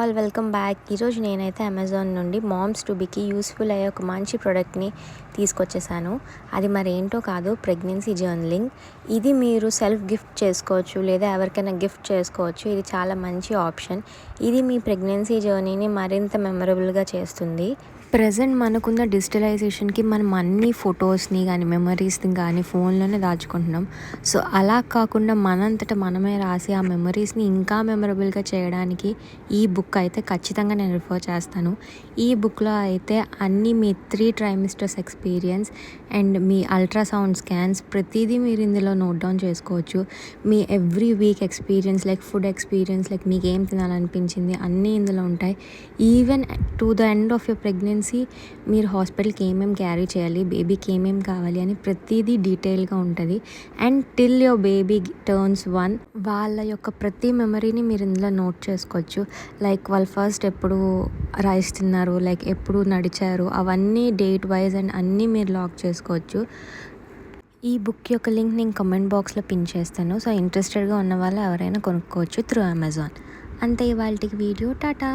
All welcome back. ఈరోజు నేనైతే Amazon నుండి మామ్స్ టు బీకి యూస్ఫుల్ అయ్యే ఒక మంచి ప్రోడక్ట్ని తీసుకొచ్చేసాను. అది మరేంటో కాదు, ప్రెగ్నెన్సీ జర్నలింగ్. ఇది మీరు సెల్ఫ్ గిఫ్ట్ చేసుకోవచ్చు లేదా ఎవరికైనా గిఫ్ట్ చేసుకోవచ్చు. ఇది చాలా మంచి ఆప్షన్. ఇది మీ ప్రెగ్నెన్సీ జర్నీని మరింత మెమరబుల్గా చేస్తుంది. ప్రెజెంట్ మనకున్న డిజిటలైజేషన్కి మనం అన్ని ఫొటోస్ని కానీ మెమరీస్ని కానీ ఫోన్లోనే దాచుకుంటున్నాం. సో అలా కాకుండా మనంతటా మనమే రాసి ఆ మెమరీస్ని ఇంకా మెమరబుల్గా చేయడానికి ఈ బుక్ అయితే ఖచ్చితంగా నేను రిఫర్ చేస్తాను. ఈ బుక్లో అయితే అన్నీ మీ 3 ట్రైమిస్టర్స్ ఎక్స్పీరియన్స్ అండ్ మీ అల్ట్రాసౌండ్ స్కాన్స్ ప్రతిదీ మీరు ఇందులో నోట్ డౌన్ చేసుకోవచ్చు. మీ every week experience like food experience, like మీకు ఏం తినాలనిపించింది అన్నీ ఇందులో ఉంటాయి. Even to the end of your pregnancy మీరు హాస్పిటల్కి ఏమేమి క్యారీ చేయాలి, బేబీకి ఏమేమి కావాలి అని ప్రతిదీ డీటెయిల్గా ఉంటుంది. And till your baby turns 1 వాళ్ళ యొక్క ప్రతి మెమరీని మీరు ఇందులో నోట్ చేసుకోవచ్చు. లైక్ వాళ్ళు ఫస్ట్ ఎప్పుడు రైస్ తిన్నారు, లైక్ ఎప్పుడు నడిచారు, అవన్నీ డేట్ వైజ్ అండ్ అన్నీ మీరు లాక్ చేసుకోవచ్చు. ఈ బుక్ యొక్క లింక్ నేను కమెంట్ బాక్స్లో పిన్ చేస్తాను. సో ఇంట్రెస్టెడ్గా ఉన్న వాళ్ళు ఎవరైనా కొనుక్కోవచ్చు త్రూ అమెజాన్. అంతే ఇవాళకి వీడియో. టాటా.